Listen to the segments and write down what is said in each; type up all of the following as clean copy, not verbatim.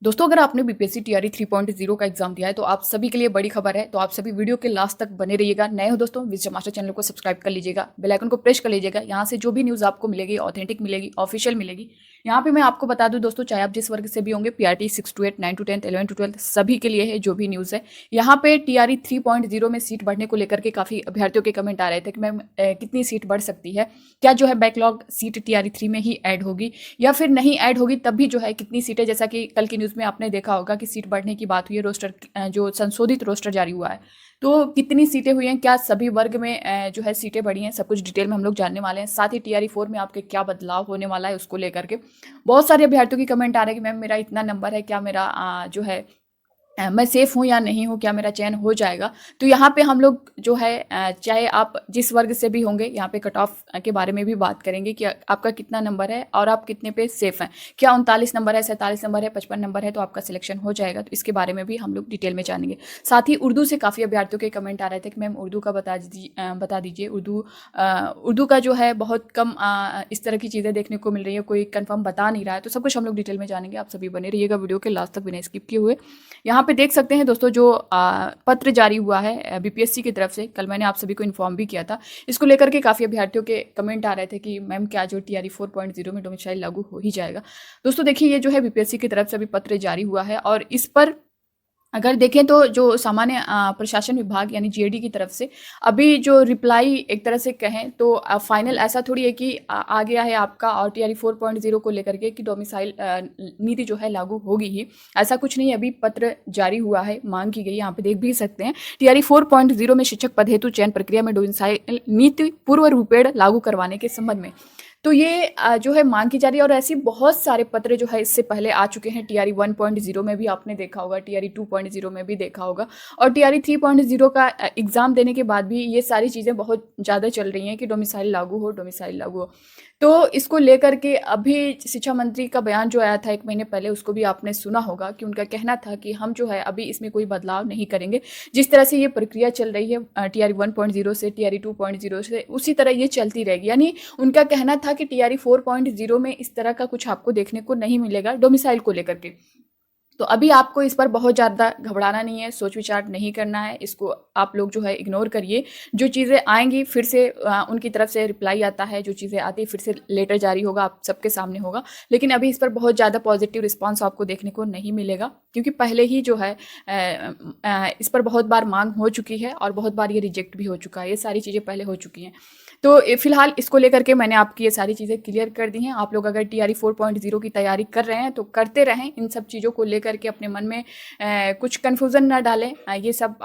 दोस्तों, अगर आपने बीपीएससी टीआरई 3.0 का एग्जाम दिया है तो आप सभी के लिए बड़ी खबर है। तो आप सभी वीडियो के लास्ट तक बने रहिएगा। नए हो दोस्तों, विजय मास्टर चैनल को सब्सक्राइब कर लीजिएगा, बेल आइकन को प्रेस कर लीजिएगा। यहाँ से जो भी न्यूज़ आपको मिलेगी ऑथेंटिक मिलेगी, ऑफिशियल मिलेगी। यहाँ पे मैं आपको बता दूं दोस्तों, चाहे आप जिस वर्ग से भी होंगे, पीआरटी 6 to 8, 9 to 10, 11 to 12 सभी के लिए है जो भी न्यूज़ है। यहाँ पे टीआरई 3.0 में सीट बढ़ने को लेकर के काफ़ी अभ्यर्थियों के कमेंट आ रहे थे कि मैम कितनी सीट बढ़ सकती है, क्या जो है बैकलॉग सीट टीआरई 3 में ही ऐड होगी या फिर नहीं ऐड होगी, तब भी जो है कितनी सीटें, जैसा कि कल की न्यूज़ में आपने देखा होगा कि सीट बढ़ने की बात हुई है। रोस्टर जो संशोधित रोस्टर जारी हुआ है, तो कितनी सीटें हुई हैं, क्या सभी वर्ग में जो है सीटें बढ़ी हैं, सब कुछ डिटेल में हम लोग जानने वाले हैं। साथ ही टीआरई 4 में आपके क्या बदलाव होने वाला है उसको लेकर के बहुत सारे अभ्यर्थियों की कमेंट आ रहे हैं कि मैम मेरा इतना नंबर है, क्या मेरा जो है मैं सेफ हूँ या नहीं हूँ, क्या मेरा चयन हो जाएगा। तो यहाँ पे हम लोग जो है चाहे आप जिस वर्ग से भी होंगे, यहाँ पे कट ऑफ के बारे में भी बात करेंगे कि आपका कितना नंबर है और आप कितने पे सेफ हैं। क्या 39 नंबर है, 47 नंबर है, 55 नंबर है तो आपका सिलेक्शन हो जाएगा। तो इसके बारे में भी हम लोग डिटेल में जानेंगे। साथ ही उर्दू से काफ़ी अभ्यर्थियों के कमेंट आ रहे थे कि मैम उर्दू का बता दीजिए। उर्दू का जो है बहुत कम इस तरह की चीज़ें देखने को मिल रही है, कोई कंफर्म बता नहीं रहा है। तो सब कुछ हम लोग डिटेल में जानेंगे। आप सभी बने रहिएगा वीडियो के लास्ट तक बिना स्किप किए हुए। यहाँ पे देख सकते हैं दोस्तों, जो पत्र जारी हुआ है बीपीएससी की तरफ से, कल मैंने आप सभी को इन्फॉर्म भी किया था। इसको लेकर के काफ़ी अभ्यर्थियों के कमेंट आ रहे थे कि मैम क्या जो टीआरई 4.0 में डोमिसाइल लागू हो ही जाएगा। दोस्तों देखिए, ये जो है बीपीएससी की तरफ से अभी पत्र जारी हुआ है और इस पर अगर देखें तो जो सामान्य प्रशासन विभाग यानी जीएडी की तरफ से अभी जो रिप्लाई एक तरह से कहें तो फाइनल ऐसा थोड़ी है कि आ गया है आपका और टीआरई 4.0 को लेकर के कि डोमिसाइल नीति जो है लागू होगी ही, ऐसा कुछ नहीं है। अभी पत्र जारी हुआ है, मांग की गई, यहाँ पे देख भी सकते हैं। टीआरई 4.0 में शिक्षक पद हेतु चयन प्रक्रिया में डोमिसाइल नीति पूर्व रूपेण लागू करवाने के संबंध में तो ये जो है मांग की जा रही है। और ऐसी बहुत सारे पत्र जो है इससे पहले आ चुके हैं। टीआरई 1.0 में भी आपने देखा होगा, टीआरई 2.0 में भी देखा होगा और टीआरई 3.0 का एग्जाम देने के बाद भी ये सारी चीज़ें बहुत ज़्यादा चल रही हैं कि डोमिसाइल लागू हो, डोमिसाइल लागू हो। तो इसको लेकर के अभी शिक्षा मंत्री का बयान जो आया था 1 महीने पहले, उसको भी आपने सुना होगा कि उनका कहना था कि हम जो है अभी इसमें कोई बदलाव नहीं करेंगे। जिस तरह से ये प्रक्रिया चल रही है टीआरई 1.0 से टीआरई 2.0 से, उसी तरह ये चलती रहेगी। यानी उनका कहना था कि टीआरई 4.0 में इस तरह का कुछ आपको देखने को नहीं मिलेगा डोमिसाइल को लेकर के। तो अभी आपको इस पर बहुत ज़्यादा घबराना नहीं है, सोच विचार नहीं करना है। इसको आप लोग जो है इग्नोर करिए। जो चीज़ें आएंगी फिर से उनकी तरफ से रिप्लाई आता है, जो चीज़ें आती है फिर से लेटर जारी होगा, आप सबके सामने होगा। लेकिन अभी इस पर बहुत ज़्यादा पॉजिटिव रिस्पांस आपको देखने को नहीं मिलेगा, क्योंकि पहले ही जो है इस पर बहुत बार मांग हो चुकी है और बहुत बार ये रिजेक्ट भी हो चुका है। ये सारी चीज़ें पहले हो चुकी हैं। तो फिलहाल इसको लेकर के मैंने आपकी ये सारी चीज़ें क्लियर कर दी हैं। आप लोग अगर टीआरई 4.0 की तैयारी कर रहे हैं तो करते रहें। इन सब चीज़ों को लेकर के अपने मन में कुछ कन्फ्यूज़न ना डालें। ये सब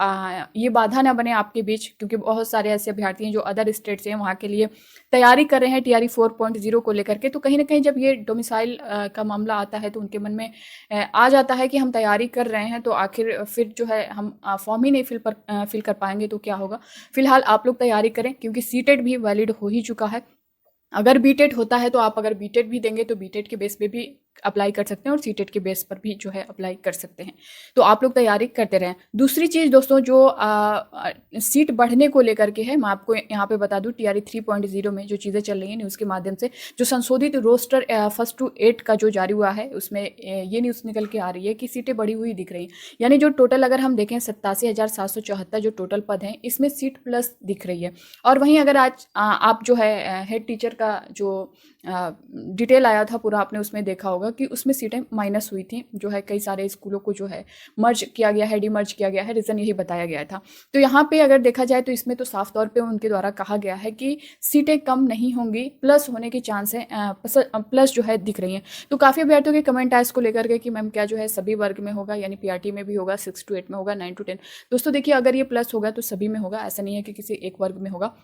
ये बाधा ना बने आपके बीच, क्योंकि बहुत सारे ऐसे अभ्यर्थी हैं जो अदर स्टेट से हैं, वहाँ के लिए तैयारी कर रहे हैं टीआरई 4.0 को लेकर के। तो कहीं ना कहीं जब ये डोमिसाइल का मामला आता है तो उनके मन में आ जाता है कि हम तैयारी कर रहे हैं तो आखिर फिर जो है हम फॉर्म ही नहीं फिल कर पाएंगे तो क्या होगा। फिलहाल आप लोग तैयारी करें, क्योंकि सीटेट भी वैलिड हो ही चुका है। अगर बीटेट होता है तो आप अगर बीटेट भी देंगे तो बीटेट के बेस पे भी अप्लाई कर सकते हैं और सीटेट के बेस पर भी जो है अप्लाई कर सकते हैं। तो आप लोग तैयारी करते रहें। दूसरी चीज़ दोस्तों, जो सीट बढ़ने को लेकर के है, मैं आपको यहाँ पे बता दूँ टीआरई 3.0 में जो चीज़ें चल रही हैं न्यूज़ के माध्यम से, जो संशोधित रोस्टर 1 to 8 का जो जारी हुआ है, उसमें ये न्यूज़ निकल के आ रही है कि सीटें बढ़ी हुई दिख रही हैं। यानी जो टोटल अगर हम देखें 87,774 जो टोटल पद हैं, इसमें सीट प्लस दिख रही है। और वहीं अगर आज आप जो है हेड टीचर का जो डिटेल आया था पूरा, आपने उसमें देखा होगा कि उसमें सीटें माइनस हुई थी। जो है कई सारे स्कूलों को जो है मर्ज किया गया है, डीमर्ज किया गया है, रीज़न यही बताया गया था। तो यहाँ पे अगर देखा जाए तो इसमें तो साफ तौर पे उनके द्वारा कहा गया है कि सीटें कम नहीं होंगी, प्लस होने के चांस है, प्लस जो है दिख रही हैं। तो काफ़ी अभ्यर्थियों के कमेंट आए इसको लेकर के कि मैम क्या जो है सभी वर्ग में होगा, यानी पीआरटी में भी होगा, 6 to 8 में होगा, 9 to 10। दोस्तों देखिए, अगर ये प्लस होगा तो सभी में होगा, ऐसा नहीं है कि किसी एक वर्ग में होगा।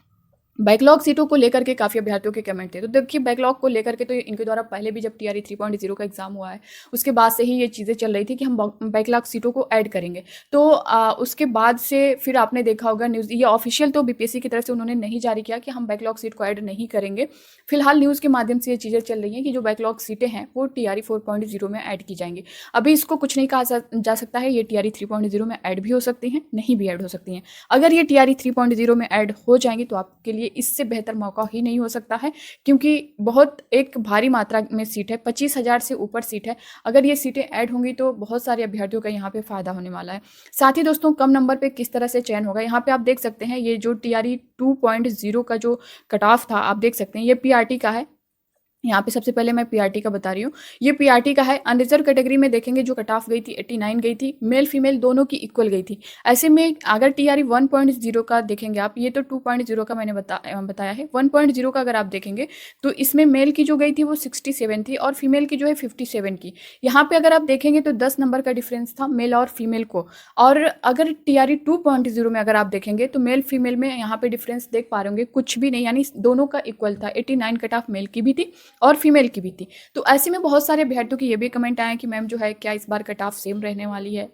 बैकलॉग सीटों को लेकर के काफ़ी अभ्यर्थियों के कमेंट थे। तो देखिए, बैकलॉग को लेकर के तो इनके द्वारा पहले भी जब टीआरई 3.0 का एग्जाम हुआ है, उसके बाद से ही ये चीज़ें चल रही थी कि हम बैकलॉग सीटों को ऐड करेंगे। तो उसके बाद से फिर आपने देखा होगा न्यूज़, ये ऑफिशियल तो बीपीएससी की तरफ से उन्होंने नहीं जारी किया कि हम बैकलॉग सीट को ऐड नहीं करेंगे। फिलहाल न्यूज़ के माध्यम से ये चीज़ें चल रही हैं कि जो बैकलॉग सीटें हैं वो टीआरई 4.0 में ऐड की जाएंगी। अभी इसको कुछ नहीं कहा जा सकता है, ये टीआरई 3.0 में ऐड भी हो सकती हैं, नहीं भी ऐड हो सकती हैं। अगर ये टीआरई 3.0 में ऐड हो जाएंगी तो आपके लिए लिए इससे बेहतर मौका ही नहीं हो सकता है, क्योंकि बहुत एक भारी मात्रा में सीट है, 25,000 से ऊपर सीट है। अगर ये सीटें ऐड होंगी तो बहुत सारे अभ्यर्थियों का यहाँ पे फ़ायदा होने वाला है। साथ ही दोस्तों कम नंबर पे किस तरह से चयन होगा, यहाँ पे आप देख सकते हैं ये जो TRE 2.0 का जो कट ऑफ था, आप देख सकते हैं ये PRT का है। यहाँ पे सबसे पहले मैं PRT का बता रही हूँ, ये PRT का है। अनरिजर्व कैटेगरी में देखेंगे जो कट ऑफ गई थी 89 गई थी, मेल फीमेल दोनों की इक्वल गई थी। ऐसे में अगर TRE 1.0 का देखेंगे आप, ये तो 2.0 का मैंने बताया है, 1.0 का अगर आप देखेंगे तो इसमें मेल की जो गई थी वो 67 थी और फीमेल की जो है 57 की। यहाँ पे अगर आप देखेंगे तो 10 नंबर का डिफरेंस था मेल और फीमेल को। और अगर TRE 2.0 में अगर आप देखेंगे तो मेल फीमेल में यहाँ पे डिफरेंस देख पा रहे होंगे कुछ भी नहीं, यानी दोनों का इक्वल था। 89 कट ऑफ मेल की भी थी और फीमेल की भी थी। तो ऐसे में बहुत सारे अभ्यर्थियों की ये भी कमेंट आए कि मैम जो है क्या इस बार कट ऑफ सेम रहने वाली है,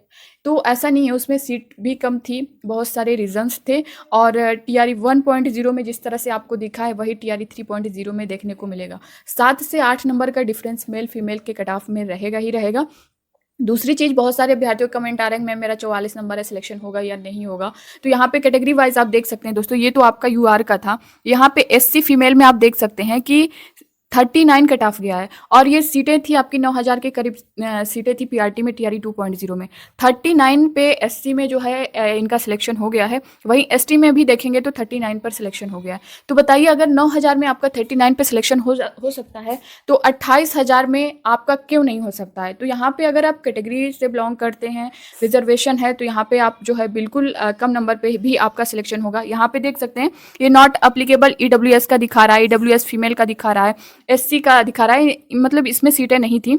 तो ऐसा नहीं है, उसमें सीट भी कम थी, बहुत सारे रीजंस थे। और TRE 1.0 में जिस तरह से आपको दिखा है वही TRE 3.0 में देखने को मिलेगा। 7 से 8 नंबर का डिफरेंस मेल फीमेल के कट ऑफ में रहेगा ही रहेगा। दूसरी चीज़, बहुत सारे अभ्यर्थियों का कमेंट आ रहा है मैम मेरा 44 नंबर है, सिलेक्शन होगा या नहीं होगा। तो यहाँ पे कैटेगरी वाइज आप देख सकते हैं दोस्तों, ये तो आपका UR का था। यहाँ पे SC फीमेल में आप देख सकते हैं कि 39 कट ऑफ गया है और ये सीटें थी आपकी 9,000 के करीब सीटें थी PRT में TRE 2.0 में। 39 पे SC में जो है इनका सिलेक्शन हो गया है, वहीं ST में भी देखेंगे तो 39 पर सिलेक्शन हो गया है। तो बताइए अगर 9,000 में आपका 39 पे सिलेक्शन हो सकता है तो 28,000 में आपका क्यों नहीं हो सकता है। तो यहाँ पे अगर आप कैटेगरी से बिलोंग करते हैं, रिजर्वेशन है, तो यहाँ पे आप जो है बिल्कुल कम नंबर पे भी आपका सिलेक्शन होगा। यहाँ पे देख सकते हैं ये नॉट अप्लीकेबल EWS का दिखा रहा है, EWS फीमेल का दिखा रहा है, SC का दिखा रहा है, मतलब इसमें सीटें नहीं थी।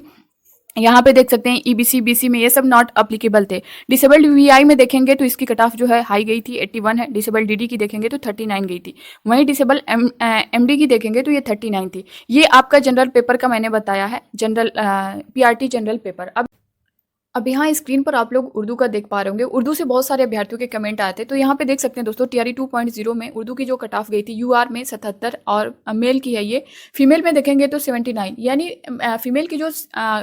यहाँ पे देख सकते हैं EBC BC में ये सब नॉट अप्लीकेबल थे। डिसेबल्ड VI में देखेंगे तो इसकी कट ऑफ जो है हाई गई थी, 81 है। डिसेबल्ड DD की देखेंगे तो 39 गई थी। वहीं डिसेबल MD की देखेंगे तो ये 39 थी। ये आपका जनरल पेपर का मैंने बताया है, जनरल PRT जनरल पेपर। अब यहाँ स्क्रीन पर आप लोग उर्दू का देख पा रहे होंगे, उर्दू से बहुत सारे अभ्यर्थियों के कमेंट आए थे। तो यहाँ पे देख सकते हैं दोस्तों TRE 2.0 में उर्दू की जो कट ऑफ गई थी UR में 77 और मेल की है ये, फीमेल में देखेंगे तो 79, यानी फीमेल की जो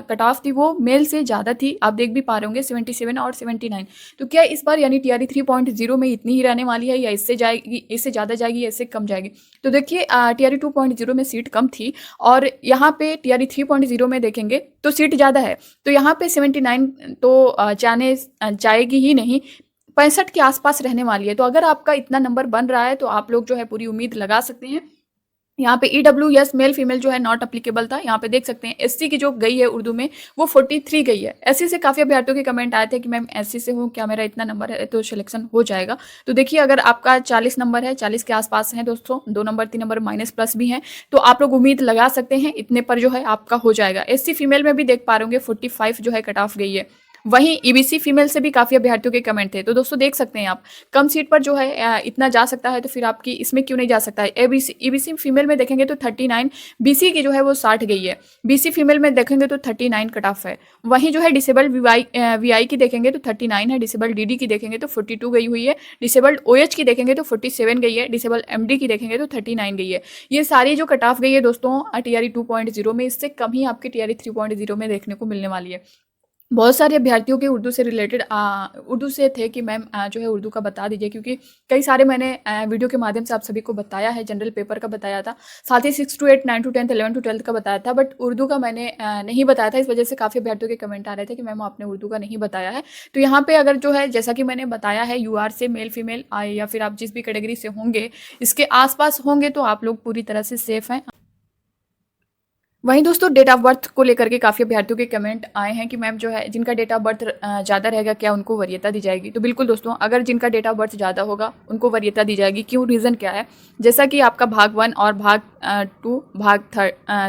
कट ऑफ थी वो मेल से ज़्यादा थी। आप देख भी पा रहे होंगे 77 और 79। तो क्या इस बार यानी TRE 3.0 में इतनी ही रहने वाली है या इससे जाएगी, इससे ज़्यादा जाएगी या इससे कम जाएगी। तो देखिए TRE 2.0 में सीट कम थी और यहाँ पे TRE 3.0 में देखेंगे तो सीट ज़्यादा है। तो यहाँ पे 79 तो जाने जाएगी ही नहीं, 65 के आसपास रहने वाली है। तो अगर आपका इतना नंबर बन रहा है तो आप लोग जो है पूरी उम्मीद लगा सकते हैं। यहाँ पे EWS मेल फीमेल जो है नॉट अप्लीकेबल था। यहाँ पे देख सकते हैं SC की जो गई है उर्दू में वो 43 गई है। SC से काफ़ी अभ्यर्थियों के कमेंट आए थे कि मैम SC से हूँ, क्या मेरा इतना नंबर है तो सिलेक्शन हो जाएगा। तो देखिए अगर आपका 40 नंबर है, 40 के आसपास है दोस्तों, 2 नंबर 3 नंबर माइनस प्लस भी हैं, तो आप लोग उम्मीद लगा सकते हैं इतने पर जो है आपका हो जाएगा। SC फीमेल में भी देख पा रहे होंगे 45 जो है कट ऑफ गई है। वहीं EBC फीमेल से भी काफ़ी अभ्यर्थियों के कमेंट थे। तो दोस्तों देख सकते हैं आप कम सीट पर जो है इतना जा सकता है तो फिर आपकी इसमें क्यों नहीं जा सकता है। EBC फीमेल में देखेंगे तो 39, BC की जो है वो 60 गई है। BC फीमेल में देखेंगे तो 39 कट ऑफ है। वहीं जो है डिसेबल्ड VI की देखेंगे तो 39 है। डिसेबल्ड DD की देखेंगे तो 42 गई हुई है। डिसेबल्ड OH की देखेंगे तो 47 गई है। डिसेबल्ड MD की देखेंगे तो 39 गई है। ये सारी जो कट ऑफ गई है दोस्तों TRE 2.0 में, इससे कम ही आपकी TRE 3.0 में देखने को मिलने वाली है। बहुत सारे अभ्यर्थियों के उर्दू से रिलेटेड उर्दू से थे कि मैम जो है उर्दू का बता दीजिए, क्योंकि कई सारे मैंने वीडियो के माध्यम से आप सभी को बताया है, जनरल पेपर का बताया था, साथ ही 6 to 8, 9 to 10, 11 to 12 का बताया था, बट उर्दू का मैंने नहीं बताया था। इस वजह से काफ़ी अभ्यर्थियों के कमेंट आ रहे थे कि मैम आपने उर्दू का नहीं बताया है। तो यहाँ पे अगर जो है जैसा कि मैंने बताया है UR से मेल फीमेल या फिर आप जिस भी कैटेगरी से होंगे इसके आसपास होंगे तो आप लोग पूरी तरह से सेफ हैं। वहीं दोस्तों डेट ऑफ बर्थ को लेकर के काफ़ी अभ्यर्थियों के कमेंट आए हैं कि मैम जो है जिनका डेट ऑफ बर्थ ज़्यादा रहेगा क्या उनको वरीयता दी जाएगी। तो बिल्कुल दोस्तों, अगर जिनका डेट ऑफ बर्थ ज़्यादा होगा उनको वरीयता दी जाएगी। क्यों, रीज़न क्या है, जैसा कि आपका भाग 1 और भाग 2 भाग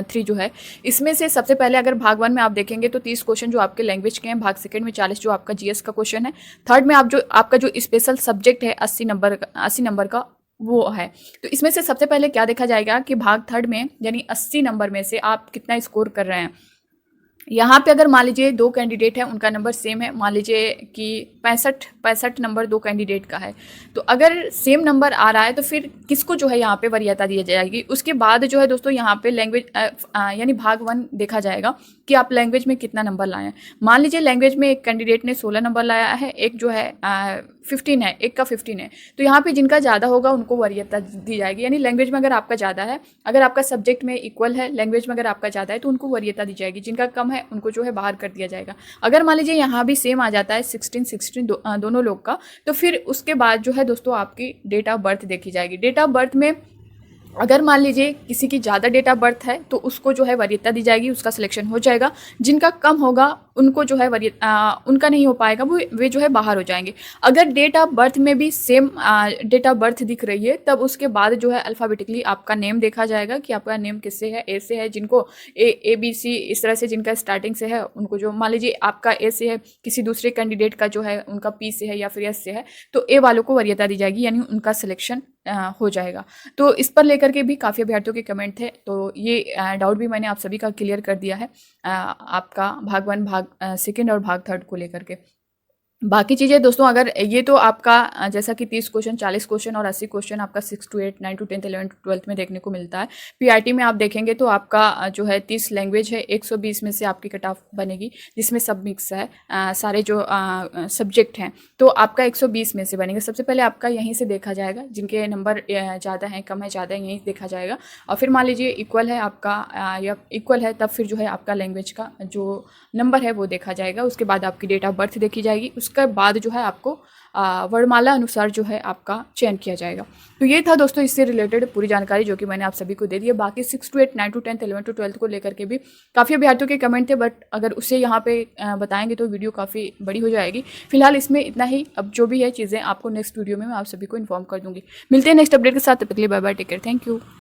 3 जो है, इसमें से सबसे पहले अगर भाग 1 में आप देखेंगे तो 30 क्वेश्चन जो आपके लैंग्वेज के हैं, भाग 2 में 40 जो आपका GS का क्वेश्चन है, थर्ड में आप जो आपका जो स्पेशल सब्जेक्ट है 80 नंबर का वो है। तो इसमें से सबसे पहले क्या देखा जाएगा कि भाग 3 में यानी 80 नंबर में से आप कितना स्कोर कर रहे हैं। यहाँ पे अगर मान लीजिए 2 कैंडिडेट हैं, उनका नंबर सेम है, मान लीजिए कि 65 नंबर 2 कैंडिडेट का है, तो अगर सेम नंबर आ रहा है तो फिर किसको जो है यहाँ पे वरीयता दी जाएगी। उसके बाद जो है दोस्तों यहाँ पे लैंग्वेज यानी भाग 1 देखा जाएगा कि आप लैंग्वेज में कितना नंबर लाए हैं। मान लीजिए लैंग्वेज में एक कैंडिडेट ने 16 नंबर लाया है, एक जो है 15 है, एक का 15 है, तो यहाँ पे जिनका ज़्यादा होगा उनको वरीयता दी जाएगी। यानी लैंग्वेज में अगर आपका ज़्यादा है, अगर आपका सब्जेक्ट में इक्वल है, लैंग्वेज में अगर आपका ज़्यादा है तो उनको वरीयता दी जाएगी। जिनका कम है उनको जो है बाहर कर दिया जाएगा। अगर मान लीजिए यहाँ भी सेम आ जाता है 16 दोनों लोग का, तो फिर उसके बाद जो है दोस्तों आपकी डेट ऑफ बर्थ देखी जाएगी। डेट ऑफ बर्थ में अगर मान लीजिए किसी की ज़्यादा डेट ऑफ बर्थ है तो उसको जो है वरीयता दी जाएगी, उसका सिलेक्शन हो जाएगा। जिनका कम होगा उनको जो है उनका नहीं हो पाएगा, वो वे जो है बाहर हो जाएंगे। अगर डेट ऑफ बर्थ में भी सेम डेट ऑफ बर्थ दिख रही है तब उसके बाद जो है अल्फ़ाबेटिकली आपका नेम देखा जाएगा कि आपका नेम किससे है। ए से है, जिनको ए बी सी इस तरह से जिनका स्टार्टिंग से है उनको, जो मान लीजिए आपका ए से है, किसी दूसरे कैंडिडेट का जो है उनका पी से है या फिर एस से है, तो ए वालों को वरीयता दी जाएगी, यानी उनका सिलेक्शन हो जाएगा। तो इस पर लेकर के भी काफ़ी अभ्यर्थियों के कमेंट थे, तो ये डाउट भी मैंने आप सभी का क्लियर कर दिया है आपका भाग 1, भाग 2 और भाग 3 को लेकर के। बाकी चीज़ें दोस्तों, अगर ये तो आपका जैसा कि 30 क्वेश्चन, 40 क्वेश्चन और 80 क्वेश्चन आपका 6 to 8, 9 to 10, 11 to 12 में देखने को मिलता है। पीआईटी में आप देखेंगे तो आपका जो है 30 लैंग्वेज है, 120 में से आपकी कट ऑफ बनेगी, जिसमें सब मिक्स है, सारे जो सब्जेक्ट हैं, तो आपका 120 में से बनेगा। सबसे पहले आपका यहीं से देखा जाएगा, जिनके नंबर ज़्यादा हैं, कम है, ज़्यादा है, यहीं देखा जाएगा। और फिर मान लीजिए इक्वल है आपका या इक्वल है, तब फिर जो है आपका लैंग्वेज का जो नंबर है वो देखा जाएगा। उसके बाद आपकी डेट ऑफ बर्थ देखी जाएगी, उसके बाद जो है आपको वर्णमाला अनुसार जो है आपका चयन किया जाएगा। तो ये था दोस्तों इससे रिलेटेड पूरी जानकारी जो कि मैंने आप सभी को दे दी है। बाकी 6 to 8, 9 to 10, 11 to 12 को लेकर के भी काफ़ी अभ्यर्थियों के कमेंट थे, बट अगर उसे यहाँ पे बताएंगे तो वीडियो काफ़ी बड़ी हो जाएगी। फिलहाल इसमें इतना ही। अब जो भी है चीज़ें आपको नेक्स्ट वीडियो में मैं आप सभी को इन्फॉर्म कर दूँगी। मिलते हैं नेक्स्ट अपडेट के साथ, तब तक के लिए bye bye, take care, thank you.